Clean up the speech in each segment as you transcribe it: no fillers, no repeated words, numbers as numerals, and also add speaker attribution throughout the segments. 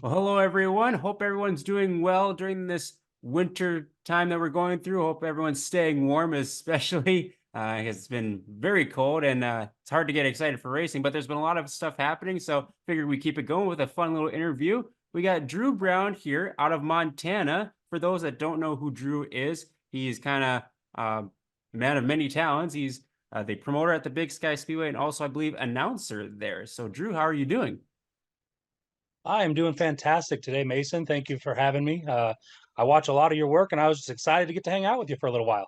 Speaker 1: Well, hello everyone. Hope everyone's doing well during this winter time that we're going through. Hope everyone's staying warm, especially it's been very cold and it's hard to get excited for racing. But there's been a lot of stuff happening, so figured we keep it going with a fun little interview. We got Dru Brown here out of Montana. For those that don't know who Dru is, he's kind of a man of many talents. He's the promoter at the Big Sky Speedway and also, I believe, announcer there. So, Dru, how are you doing?
Speaker 2: I am doing fantastic today, Mason. Thank you for having me. I watch a lot of your work, and I was just excited to get to hang out with you for a little while.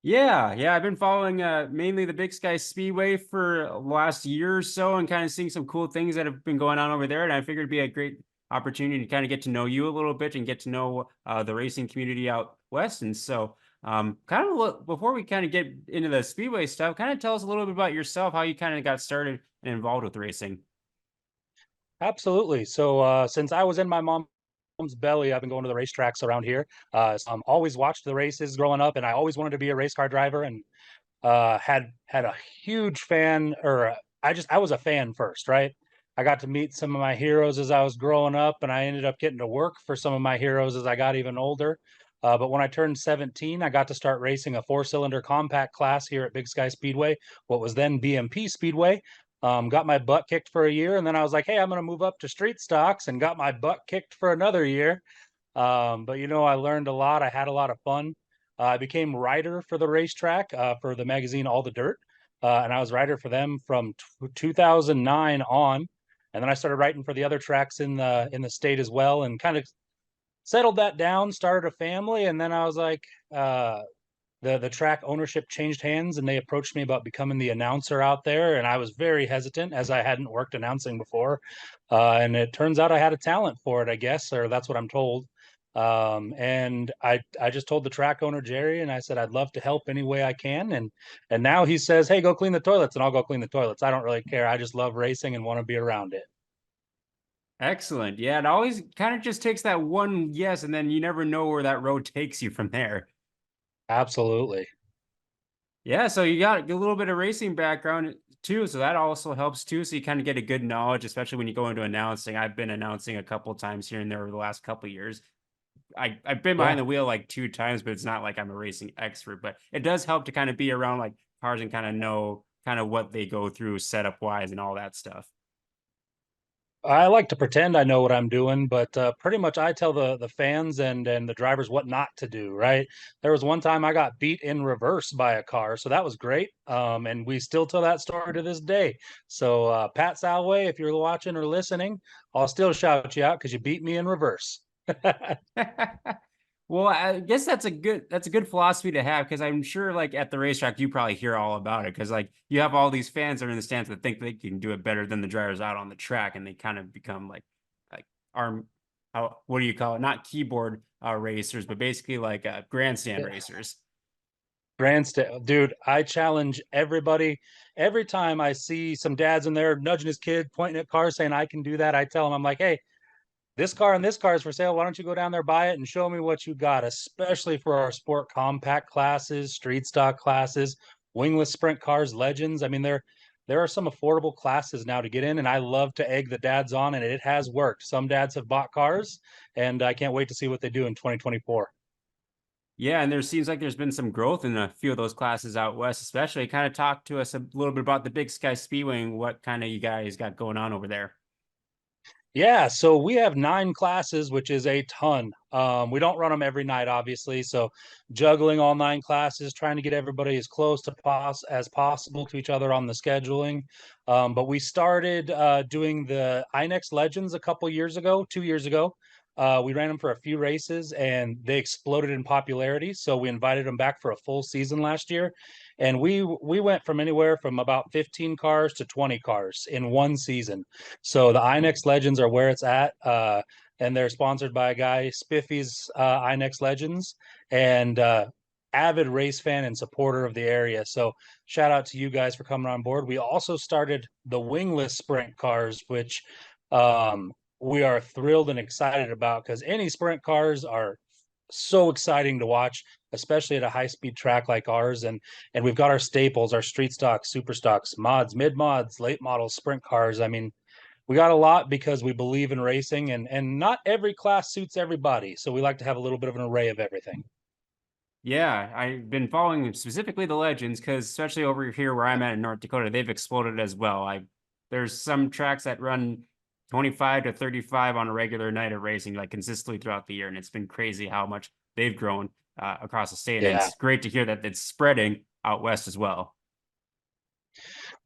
Speaker 1: Yeah, I've been following mainly the Big Sky Speedway for the last year or so and kind of seeing some cool things that have been going on over there. And I figured it'd be a great opportunity to kind of get to know you a little bit and get to know the racing community out west. And so, before we kind of get into the Speedway stuff, kind of tell us a little bit about yourself, how you kind of got started and involved with racing.
Speaker 2: Absolutely. So since I was in my mom's belly, I've been going to the racetracks around here. So always watched the races growing up, and I always wanted to be a race car driver. And had a huge fan, or I was a fan first, right? I got to meet some of my heroes as I was growing up, and I ended up getting to work for some of my heroes as I got even older. But when I turned 17, I got to start racing a four-cylinder compact class here at Big Sky Speedway, what was then BMP Speedway. Got my butt kicked for a year, and then I was like, "Hey, I'm going to move up to street stocks," and got my butt kicked for another year. But I learned a lot. I had a lot of fun. I became writer for the racetrack for the magazine All the Dirt, and I was writer for them from 2009 on. And then I started writing for the other tracks in the state as well, and kind of settled that down. Started a family, and then I was like, the track ownership changed hands, and they approached me about becoming the announcer out there, and I was very hesitant as I hadn't worked announcing before. And it turns out I had a talent for it, I guess, or that's what I'm told. And I just told the track owner Jerry, and I said I'd love to help any way I can. And now he says, "Hey, go clean the toilets," and I'll go clean the toilets. I don't really care. I just love racing and want to be around it.
Speaker 1: Excellent. Yeah, it always kind of just takes that one yes, and then you never know where that road takes you from there.
Speaker 2: Absolutely.
Speaker 1: Yeah, so you got a little bit of racing background too, so that also helps too. So you kind of get a good knowledge, especially when you go into announcing. I've been announcing a couple times here and there over the last couple of years. I've been
Speaker 2: Yeah.
Speaker 1: behind the wheel like two times, but it's not like I'm a racing expert. But it does help to kind of be around like cars and kind of know kind of what they go through setup wise and all that stuff.
Speaker 2: I like to pretend I know what I'm doing, but pretty much I tell the fans and the drivers what not to do, right? There was one time I got beat in reverse by a car, so that was great. And we still tell that story to this day. So Pat Salway, if you're watching or listening, I'll still shout you out because you beat me in reverse.
Speaker 1: Well, I guess that's a good philosophy to have because I'm sure like at the racetrack you probably hear all about it because like you have all these fans that are in the stands that think they can do it better than the drivers out on the track and they kind of become like arm how what do you call it? Not keyboard racers, but basically like grandstand racers.
Speaker 2: Grandstand, dude, I challenge everybody. Every time I see some dads in there nudging his kid, pointing at cars, saying I can do that, I tell him, I'm like, hey, this car and this car is for sale. Why don't you go down there, buy it, and show me what you got, especially for our sport compact classes, street stock classes, wingless sprint cars, legends. I mean, there are some affordable classes now to get in, and I love to egg the dads on, and it has worked. Some dads have bought cars, and I can't wait to see what they do in 2024.
Speaker 1: Yeah, and there seems like there's been some growth in a few of those classes out west, especially. Kind of talk to us a little bit about the Big Sky Speedway and what kind of you guys got going on over there.
Speaker 2: Yeah, so we have 9 classes, which is a ton. We don't run them every night, obviously. So juggling all 9 classes, trying to get everybody as close to as possible to each other on the scheduling. But we started doing the INEX Legends a couple years ago, 2 years ago. We ran them for a few races and they exploded in popularity. So we invited them back for a full season last year. And we went from anywhere from about 15 cars to 20 cars in one season. So the INEX Legends are where it's at. And they're sponsored by a guy, Spiffy's INEX Legends, and avid race fan and supporter of the area. So shout out to you guys for coming on board. We also started the wingless sprint cars, which we are thrilled and excited about because any sprint cars are so exciting to watch, especially at a high speed track like ours. And we've got our staples, our street stocks, super stocks, mods, mid mods, late models, sprint cars. I mean, we got a lot because we believe in racing, and not every class suits everybody. So we like to have a little bit of an array of everything.
Speaker 1: Yeah, I've been following specifically the legends because especially over here where I'm at in North Dakota, they've exploded as well. I There's some tracks that run 25 to 35 on a regular night of racing, like consistently throughout the year, and it's been crazy how much they've grown across the state. And
Speaker 2: Yeah.
Speaker 1: it's great to hear that it's spreading out west as well.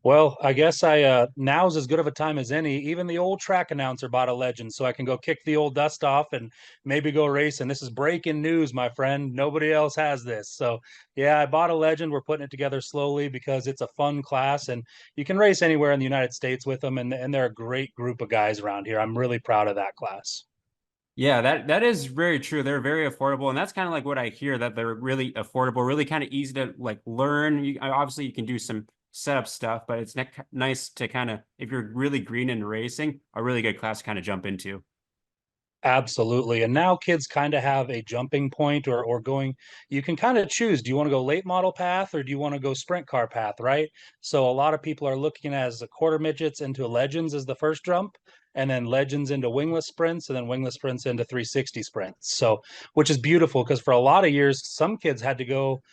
Speaker 2: Well, I guess I now's as good of a time as any. Even the old track announcer bought a legend, so I can go kick the old dust off and maybe go racing. This is breaking news, my friend. Nobody else has this. So, yeah, I bought a legend. We're putting it together slowly because it's a fun class, and you can race anywhere in the United States with them, and they're a great group of guys around here. I'm really proud of that class.
Speaker 1: Yeah, that is very true. They're very affordable, and that's kind of like what I hear, that they're really affordable, really kind of easy to like learn. Obviously, you can do some setup stuff, but it's nice to kind of, if you're really green into racing, a really good class to kind of jump into.
Speaker 2: Absolutely. And now kids kind of have a jumping point or going, you can kind of choose. Do you want to go late model path or do you want to go sprint car path, right? So a lot of people are looking as a quarter midgets into legends as the first jump, and then legends into wingless sprints, and then wingless sprints into 360 sprints. So, which is beautiful because for a lot of years, some kids had to go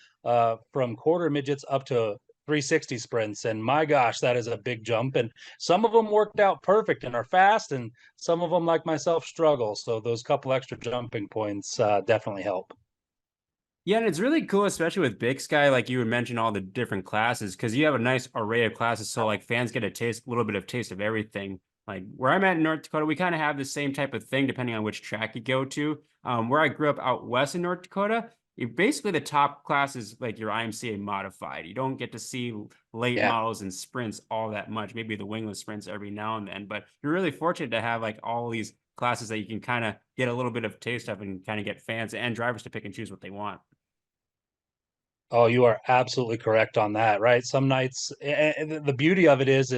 Speaker 2: from quarter midgets up to 360 sprints. And my gosh, that is a big jump. And some of them worked out perfect and are fast, and some of them, like myself, struggle. So those couple extra jumping points definitely help.
Speaker 1: Yeah, and it's really cool, especially with Big Sky, like you would mention all the different classes, because you have a nice array of classes. So like fans get a little bit of taste of everything. Like where I'm at in North Dakota, we kind of have the same type of thing depending on which track you go to. Where I grew up out west in North Dakota, basically the top class is like your IMCA modified. You don't get to see late
Speaker 2: Yeah.
Speaker 1: models and sprints all that much. Maybe the wingless sprints every now and then, but you're really fortunate to have like all these classes that you can kind of get a little bit of taste of and kind of get fans and drivers to pick and choose what they want.
Speaker 2: Oh, you are absolutely correct on that, right? Some nights, the beauty of it is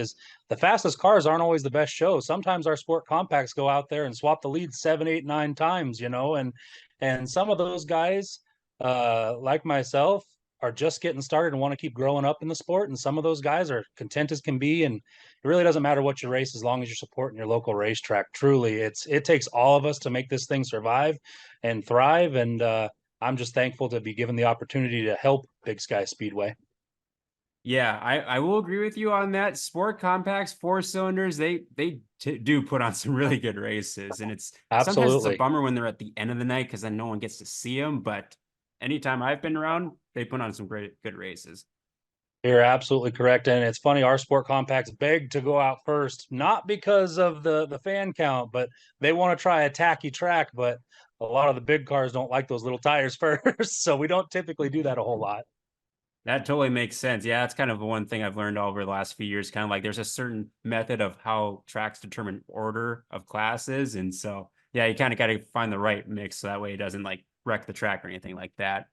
Speaker 2: the fastest cars aren't always the best show. Sometimes our sport compacts go out there and swap the lead 7, 8, 9 times, and some of those guys, like myself, are just getting started and want to keep growing up in the sport. And some of those guys are content as can be, and it really doesn't matter what you race as long as you're supporting your local racetrack. Truly, it takes all of us to make this thing survive and thrive, and I'm just thankful to be given the opportunity to help Big Sky Speedway.
Speaker 1: Yeah, I will agree with you on that. Sport compacts, four cylinders, they do put on some really good races, and it's sometimes it's a
Speaker 2: Absolutely.
Speaker 1: bummer when they're at the end of the night because then no one gets to see them. But anytime I've been around, they put on some great good races.
Speaker 2: You're absolutely correct. And it's funny, our sport compacts beg to go out first, not because of the fan count, but they want to try a tacky track. But a lot of the big cars don't like those little tires first. So we don't typically do that a whole lot.
Speaker 1: That totally makes sense. Yeah, that's kind of one thing I've learned over the last few years. Kind of like there's a certain method of how tracks determine order of classes, and so yeah, you kind of got to find the right mix so that way it doesn't like wreck the track or anything like that.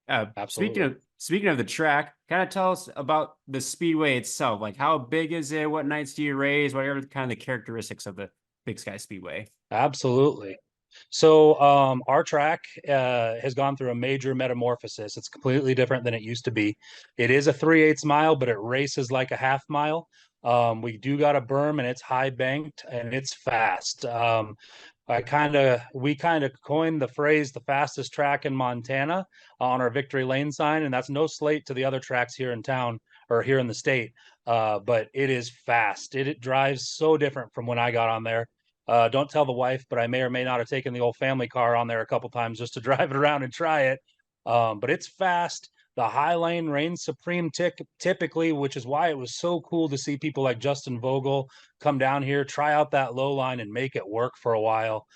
Speaker 2: Absolutely.
Speaker 1: Speaking of the track, kind of tell us about the speedway itself. Like how big is it? What nights do you race? Whatever kind of the characteristics of the Big Sky Speedway.
Speaker 2: Absolutely. So our track has gone through a major metamorphosis. It's completely different than it used to be. It is a 3/8 mile, but it races like a half mile. We do got a berm and it's high banked and it's fast. We kind of coined the phrase "the fastest track in Montana" on our victory lane sign, and that's no slate to the other tracks here in town or here in the state. But it is fast. It drives so different from when I got on there. Don't tell the wife, but I may or may not have taken the old family car on there a couple times just to drive it around and try it. But it's fast. The high lane reigns supreme typically, which is why it was so cool to see people like Justin Vogel come down here, try out that low line, and make it work for a while.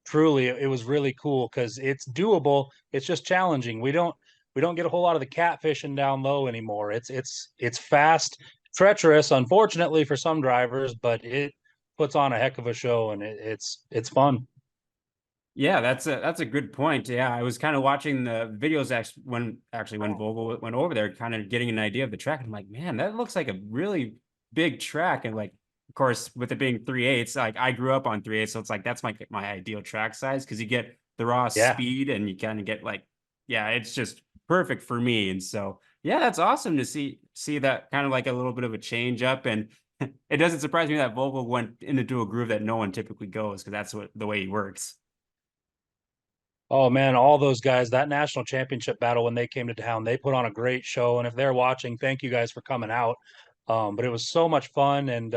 Speaker 2: Truly, it was really cool because it's doable. It's just challenging. We don't get a whole lot of the catfishing down low anymore. It's fast, treacherous, unfortunately for some drivers, but it puts on a heck of a show, and it's fun.
Speaker 1: Yeah, that's a good point. Yeah, I was kind of watching the videos when Vogel went over there, kind of getting an idea of the track. And I'm like, man, that looks like a really big track. And like, of course, with it being 3/8, like I grew up on 3/8, so it's like that's my ideal track size because you get the raw
Speaker 2: Yeah,
Speaker 1: speed and you kind of get like, yeah, it's just perfect for me. And so, yeah, that's awesome to see that kind of like a little bit of a change up. And It doesn't surprise me that Vogel went into a groove that no one typically goes because that's what the way he works.
Speaker 2: Oh man, all those guys, that national championship battle when they came to town, they put on a great show. And if they're watching, thank you guys for coming out. But it was so much fun. And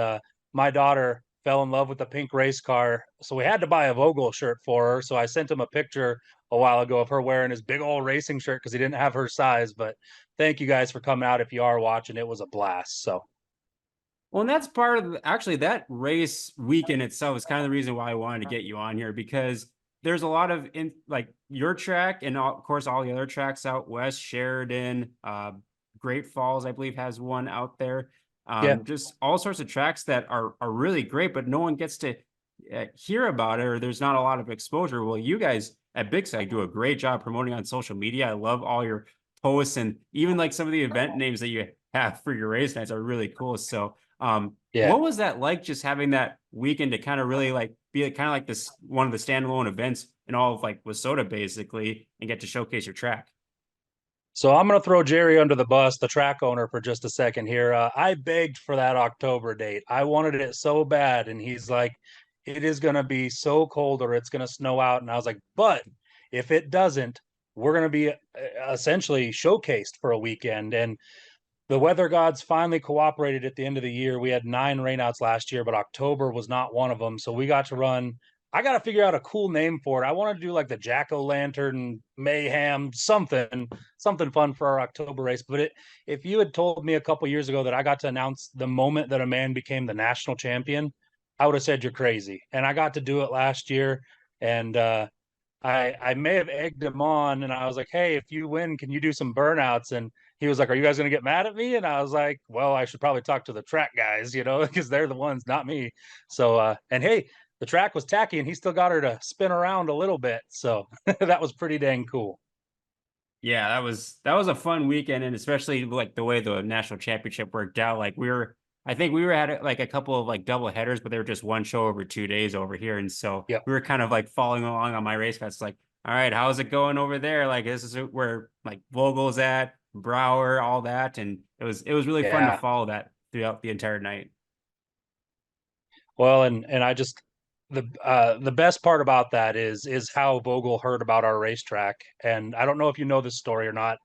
Speaker 2: my daughter fell in love with the pink race car. So we had to buy a Vogel shirt for her. So I sent him a picture a while ago of her wearing his big old racing shirt because he didn't have her size. But thank you guys for coming out. If you are watching, it was a blast. So
Speaker 1: Well, and that's part of actually that race weekend itself is kind of the reason why I wanted to get you on here because there's a lot of in like your track and of course all the other tracks out west, Sheridan, Great Falls, I believe has one out there.
Speaker 2: yeah.
Speaker 1: Just all sorts of tracks that are really great, but no one gets to hear about it or there's not a lot of exposure. Well, you guys at Big Sky do a great job promoting on social media. I love all your posts and even like some of the event names that you have for your race nights are really cool. So
Speaker 2: Yeah.
Speaker 1: what was that like just having that weekend to kind of really like be kind of like this one of the standalone events in all of like Wasota basically and get to showcase your track?
Speaker 2: So I'm going to throw Jerry under the bus, the track owner, for just a second here. I begged for that October date. I wanted it so bad, and he's like, "It is going to be so cold, or it's going to snow out." And I was like, "But if it doesn't, we're going to be essentially showcased for a weekend." And the weather gods finally cooperated at the end of the year. We had 9 rainouts last year, but October was not one of them. So we got to run. I got to figure out a cool name for it. I wanted to do like the Jack O' Lantern Mayhem, something fun for our October race. But if you had told me a couple years ago that I got to announce the moment that a man became the national champion, I would have said you're crazy. And I got to do it last year, and I may have egged him on, and I was like, "Hey, if you win, can you do some burnouts?" And he was like, "Are you guys going to get mad at me?" And I was like, "Well, I should probably talk to the track guys, because they're the ones, not me." So, and hey, the track was tacky, and he still got her to spin around a little bit. So that was pretty dang cool.
Speaker 1: Yeah, that was a fun weekend, and especially like the way the national championship worked out. Like I think we were at like a couple of like double headers, but they were just one show over 2 days over here, and so
Speaker 2: Yep.
Speaker 1: we were kind of like following along on my race pass. Like, all right, how's it going over there? Like, this is where like Vogel's at, Brower, all that, and it was really fun to
Speaker 2: Yeah.
Speaker 1: follow that throughout the entire night.
Speaker 2: Well, and I just the best part about that is how Vogel heard about our racetrack. And I don't know if you know this story or not,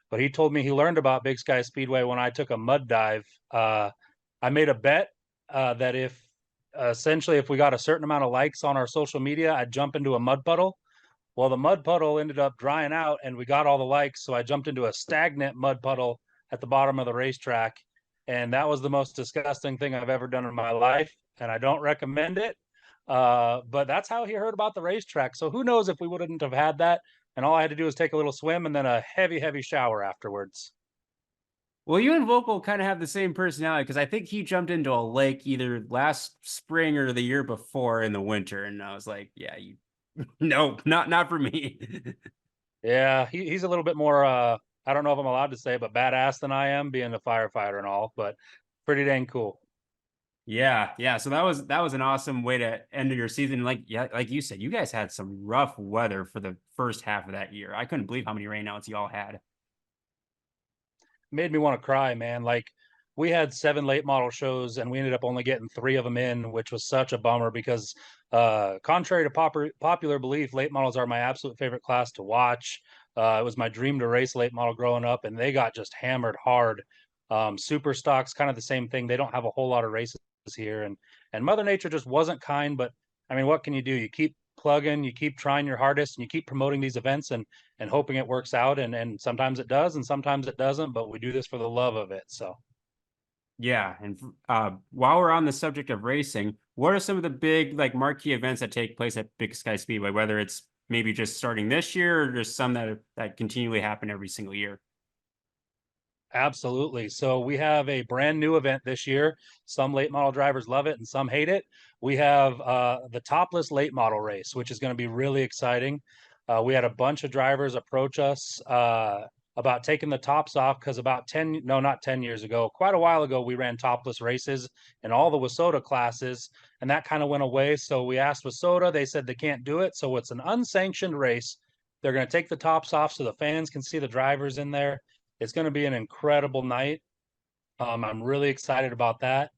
Speaker 2: but he told me he learned about Big Sky Speedway when I took a mud dive. I made a bet that if essentially if we got a certain amount of likes on our social media, I'd jump into a mud puddle. Well, the mud puddle ended up drying out and we got all the likes. So I jumped into a stagnant mud puddle at the bottom of the racetrack. And that was the most disgusting thing I've ever done in my life. And I don't recommend it. But that's how he heard about the racetrack. So who knows if we wouldn't have had that. And all I had to do was take a little swim and then a heavy, heavy shower afterwards.
Speaker 1: Well, you and Vogel kind of have the same personality because I think he jumped into a lake either last spring or the year before in the winter, and I was like, yeah, you no, not for me.
Speaker 2: Yeah, he's a little bit more I don't know if I'm allowed to say, but badass than I am, being a firefighter and all, but pretty dang cool.
Speaker 1: Yeah, yeah. So that was an awesome way to end your season. Like yeah, like you said, you guys had some rough weather for the first half of that year. I couldn't believe how many rainouts y'all had.
Speaker 2: Made me want to cry, man. Like we had 7 late model shows and we ended up only getting 3 of them in, which was such a bummer because contrary to popular belief, late models are my absolute favorite class to watch. It was my dream to race late model growing up, and they got just hammered hard. Super stocks, kind of the same thing. They don't have a whole lot of races here, and Mother Nature just wasn't kind. But I mean, what can you do? You keep plugging, you keep trying your hardest, and you keep promoting these events, and hoping it works out. And sometimes it does, and sometimes it doesn't. But we do this for the love of it. So
Speaker 1: Yeah, and while we're on the subject of racing, what are some of the big like marquee events that take place at Big Sky Speedway? Whether it's maybe just starting this year or just some that continually happen every single year.
Speaker 2: absolutely. So we have a brand new event this year. Some late model drivers love it and some hate it. We have the topless late model race, which is going to be really exciting. We had a bunch of drivers approach us about taking the tops off because about 10, no, not 10 years ago, quite a while ago, we ran topless races in all the Wasota classes, and that kind of went away. So we asked Wasota, they said they can't do it. So it's an unsanctioned race. They're going to take the tops off so the fans can see the drivers in there. It's going to be an incredible night. I'm really excited about that.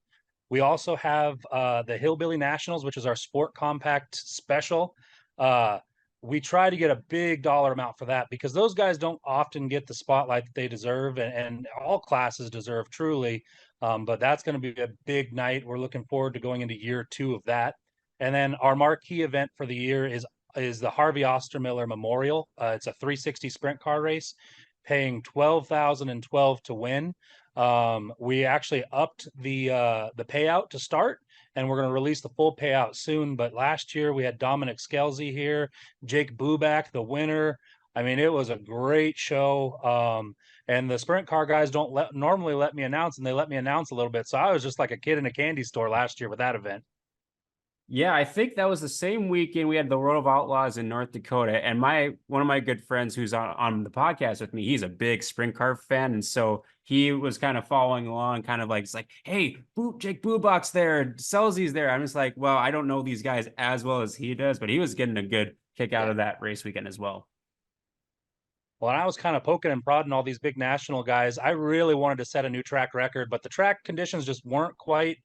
Speaker 2: We also have the Hillbilly Nationals, which is our sport compact special. Uh, we try to get a big dollar amount for that because those guys don't often get the spotlight that they deserve, and all classes deserve truly. But that's going to be a big night. We're looking forward to going into year 2 of that. And then our marquee event for the year is the Harvey Ostermiller Memorial. It's a 360 sprint car race, paying 12,012 to win. We actually upped the payout to start, and we're going to release the full payout soon. But last year we had Dominic Scalzi here, Jake Buback, the winner. I mean, it was a great show. And the sprint car guys don't normally let me announce, and they let me announce a little bit. So I was just like a kid in a candy store last year with that event.
Speaker 1: Yeah, I think that was the same weekend we had the World of Outlaws in North Dakota. And one of my good friends who's on the podcast with me, he's a big sprint car fan. And so he was kind of following along, kind of like, it's like, hey, Jake Boobox there, Selzy's there. I'm just like, well, I don't know these guys as well as he does, but he was getting a good kick out
Speaker 2: Yeah.
Speaker 1: of that race weekend as well.
Speaker 2: Well, I was kind of poking and prodding all these big national guys. I really wanted to set a new track record, but the track conditions just weren't quite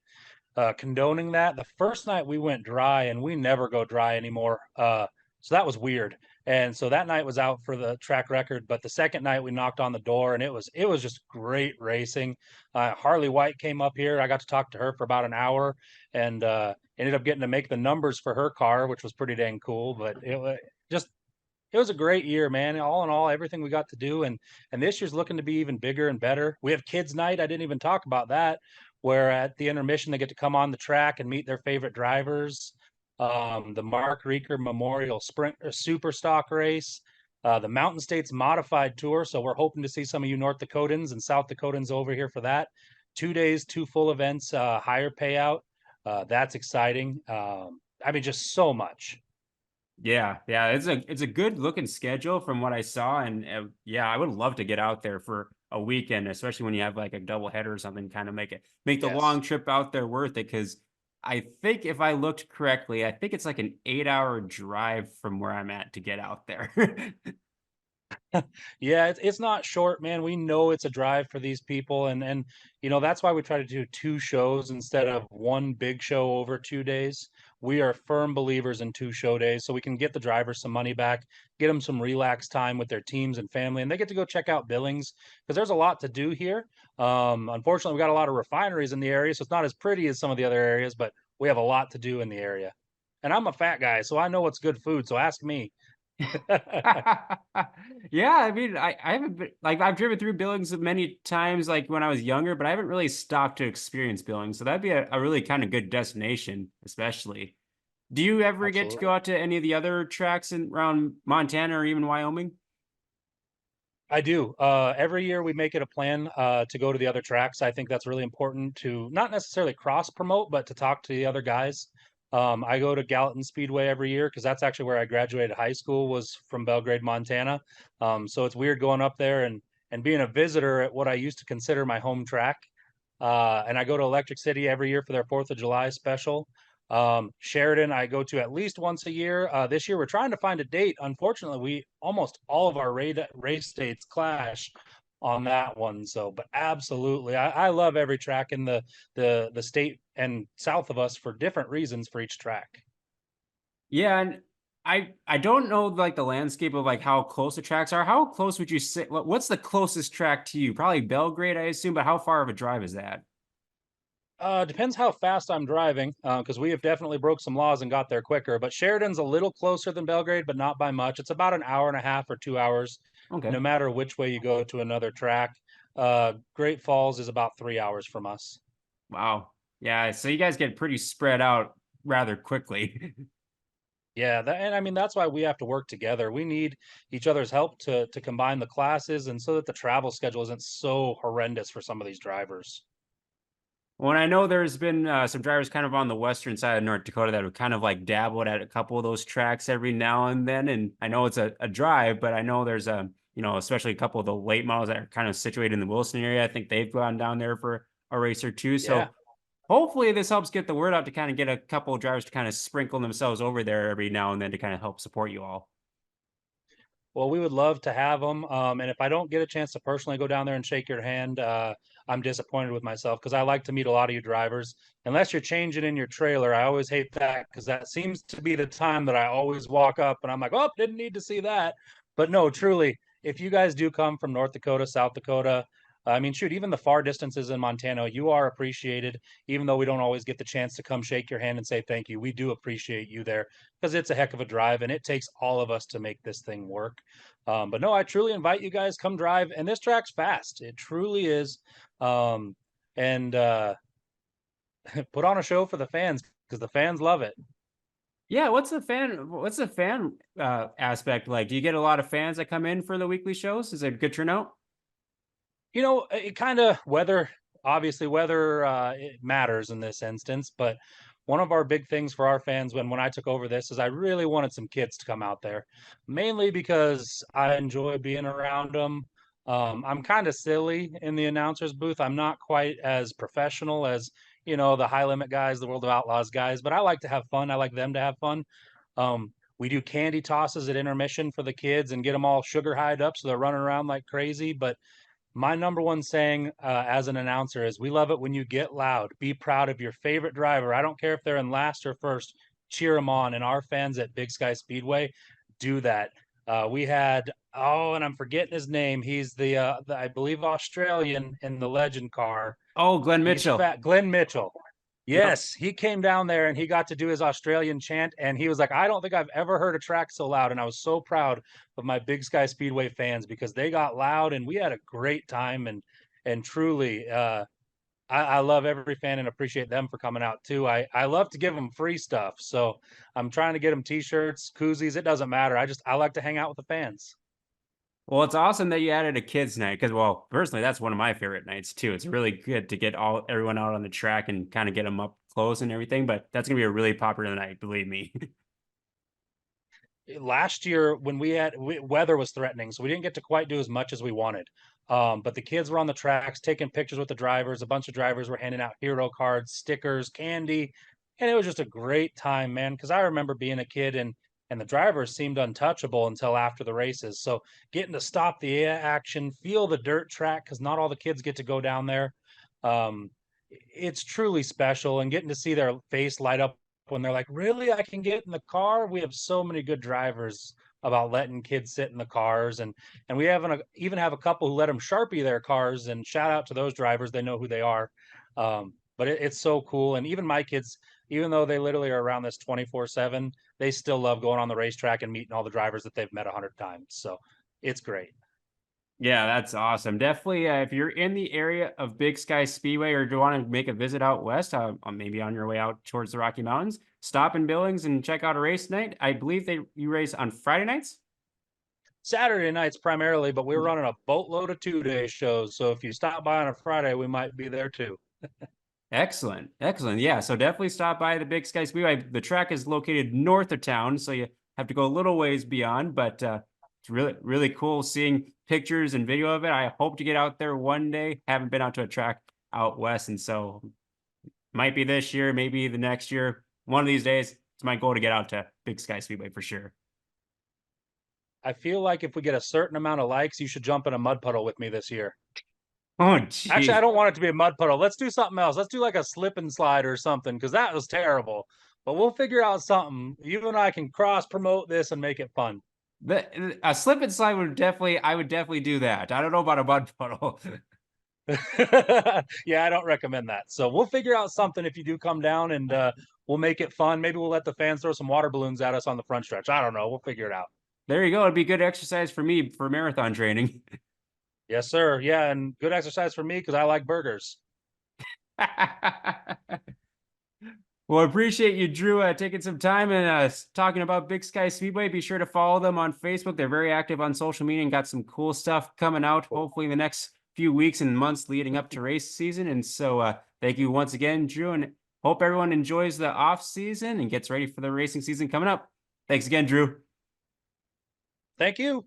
Speaker 2: condoning that. The first night we went dry, and we never go dry anymore. So that was weird. And so that night was out for the track record. But the second night we knocked on the door, and it was just great racing. Harley White came up here. I got to talk to her for about an hour, and ended up getting to make the numbers for her car, which was pretty dang cool. But just it was a great year, man. All in all, everything we got to do, and this year's looking to be even bigger and better. We have kids' night. I didn't even talk about that. Where at the intermission they get to come on the track and meet their favorite drivers. The Mark Reeker Memorial Sprint Super Stock Race, the Mountain States Modified Tour. So we're hoping to see some of you North Dakotans and South Dakotans over here for that. 2 days, 2 full events, higher payout. That's exciting. I mean, just so much.
Speaker 1: Yeah, yeah, it's a good looking schedule from what I saw, and yeah, I would love to get out there for a weekend, especially when you have like a double header or something, kind of make the long
Speaker 2: Yes.
Speaker 1: trip out there worth it. Because I think if I looked correctly, I think it's like an 8 hour drive from where I'm at to get out there.
Speaker 2: Yeah, it's not short, man. We know it's a drive for these people, and that's why we try to do 2 shows instead of one big show over 2 days. We are firm believers in 2 show days, so we can get the drivers some money back, get them some relaxed time with their teams and family, and they get to go check out Billings because there's a lot to do here. Unfortunately, we got a lot of refineries in the area, so it's not as pretty as some of the other areas, but we have a lot to do in the area. And I'm a fat guy, so I know what's good food. So ask me.
Speaker 1: Yeah, I mean, I haven't been like I've driven through Billings many times, like when I was younger, but I haven't really stopped to experience Billings. So that'd be a really kind of good destination, especially. Do you ever get to go
Speaker 2: Absolutely.
Speaker 1: out to any of the other tracks in around Montana or even Wyoming?
Speaker 2: I do. Every year we make it a plan to go to the other tracks. I think that's really important to not necessarily cross promote, but to talk to the other guys. I go to Gallatin Speedway every year because that's actually where I graduated high school, was from Belgrade, Montana. So it's weird going up there and being a visitor at what I used to consider my home track. And I go to Electric City every year for their 4th of July special. Sheridan, I go to at least once a year. This year, we're trying to find a date. Unfortunately, we almost all of our race dates clash on that one. So, but absolutely, I love every track in the state and south of us for different reasons for each track.
Speaker 1: Yeah, and I don't know like the landscape of like how close the tracks are. How close would you say? What's the closest track to you? Probably Belgrade, I assume, but how far of a drive is that?
Speaker 2: Depends how fast I'm driving, because we have definitely broke some laws and got there quicker. But Sheridan's a little closer than Belgrade, but not by much. It's about an hour and a half or 2 hours,
Speaker 1: Okay.
Speaker 2: no matter which way you go to another track. Great Falls is about 3 hours from us.
Speaker 1: Wow. Yeah, so you guys get pretty spread out rather quickly.
Speaker 2: Yeah, and I mean that's why we have to work together. We need each other's help to combine the classes, and so that the travel schedule isn't so horrendous for some of these drivers.
Speaker 1: When I know there's been some drivers kind of on the western side of North Dakota that have kind of like dabbled at a couple of those tracks every now and then. And I know it's a drive, but I know there's especially a couple of the late models that are kind of situated in the Wilson area. I think they've gone down there for a race or two.
Speaker 2: Yeah.
Speaker 1: So hopefully this helps get the word out to kind of get a couple of drivers to kind of sprinkle themselves over there every now and then to kind of help support you all.
Speaker 2: Well, we would love to have them. And if I don't get a chance to personally go down there and shake your hand, I'm disappointed with myself because I like to meet a lot of you drivers. Unless you're changing in your trailer, I always hate that because that seems to be the time that I always walk up and I'm like, oh, didn't need to see that. But no, truly, if you guys do come from North Dakota, South Dakota, I mean, shoot, even the far distances in Montana, you are appreciated, even though we don't always get the chance to come shake your hand and say thank you. We do appreciate you there because it's a heck of a drive and it takes all of us to make this thing work. But no, I truly invite you guys come drive, and this track's fast. It truly is. And put on a show for the fans because the fans love it.
Speaker 1: Yeah, what's the fan aspect like? Do you get a lot of fans that come in for the weekly shows? Is it a good turnout?
Speaker 2: You know, it kind of obviously weather it matters in this instance, but one of our big things for our fans when I took over this is I really wanted some kids to come out there, mainly because I enjoy being around them. I'm kind of silly in the announcers booth. I'm not quite as professional as, the high limit guys, the World of Outlaws guys, but I like to have fun. I like them to have fun. We do candy tosses at intermission for the kids and get them all sugar highed up so they're running around like crazy. But my number one saying as an announcer is we love it when you get loud. Be proud of your favorite driver. I don't care if they're in last or first, cheer them on. And our fans at Big Sky Speedway do that. We had, and I'm forgetting his name. He's the I believe, Australian in the legend car.
Speaker 1: Oh, Glenn
Speaker 2: He's
Speaker 1: Mitchell.
Speaker 2: fat. Glenn Mitchell.
Speaker 1: Yep.
Speaker 2: Yes, he came down there and he got to do his Australian chant. And he was like, I don't think I've ever heard a track so loud. And I was so proud of my Big Sky Speedway fans because they got loud and we had a great time. And truly, I love every fan and appreciate them for coming out too. I love to give them free stuff. So I'm trying to get them t-shirts, koozies. It doesn't matter. I like to hang out with the fans.
Speaker 1: Well, it's awesome that you added a kids' night because, well, personally, that's one of my favorite nights too. It's really good to get everyone out on the track and kind of get them up close and everything. But that's gonna be a really popular night, believe me.
Speaker 2: Last year when weather was threatening, so we didn't get to quite do as much as we wanted. But the kids were on the tracks taking pictures with the drivers. A bunch of drivers were handing out hero cards, stickers, candy, and it was just a great time, man. Because I remember being a kid and the drivers seemed untouchable until after the races. So getting to stop the action, feel the dirt track because not all the kids get to go down there. Um, it's truly special, and getting to see their face light up when they're like, really, I can get in the car. We have so many good drivers about letting kids sit in the cars, and we even have a couple who let them Sharpie their cars, and shout out to those drivers. They know who they are. But it's so cool. And even my kids, even though they literally are around this 24/7, they still love going on the racetrack and meeting all the drivers that they've met 100 times. So it's great.
Speaker 1: Yeah, that's awesome. Definitely, if you're in the area of Big Sky Speedway or do you want to make a visit out west, maybe on your way out towards the Rocky Mountains, stop in Billings and check out a race night. I believe you race on Friday nights.
Speaker 2: Saturday nights primarily, but we're running a boatload of 2-day shows. So if you stop by on a Friday, we might be there too.
Speaker 1: Excellent. Excellent. Yeah. So definitely stop by the Big Sky Speedway. The track is located north of town, so you have to go a little ways beyond, but it's really, really cool seeing pictures and video of it. I hope to get out there one day. Haven't been out to a track out west, and so might be this year, maybe the next year. One of these days, it's my goal to get out to Big Sky Speedway for sure.
Speaker 2: I feel like if we get a certain amount of likes, you should jump in a mud puddle with me this year.
Speaker 1: Oh,
Speaker 2: Actually, I
Speaker 1: geez.
Speaker 2: don't want it to be a mud puddle. Let's do something else. Let's do like a slip and slide or something because that was terrible. But we'll figure out something. You and I can cross promote this and make it fun.
Speaker 1: A slip and slide I would definitely do that. I don't know about a mud puddle.
Speaker 2: Yeah, I don't recommend that. So we'll figure out something if you do come down and we'll make it fun. Maybe we'll let the fans throw some water balloons at us on the front stretch. I don't know. We'll figure it out.
Speaker 1: There you go. It'd be good exercise for me for marathon training.
Speaker 2: Yes, sir. Yeah, and good exercise for me because I like burgers.
Speaker 1: Well, I appreciate you, Drew, taking some time and talking about Big Sky Speedway. Be sure to follow them on Facebook. They're very active on social media and got some cool stuff coming out, hopefully in the next few weeks and months leading up to race season. And so thank you once again, Drew, and hope everyone enjoys the off season and gets ready for the racing season coming up. Thanks again, Drew.
Speaker 2: Thank you.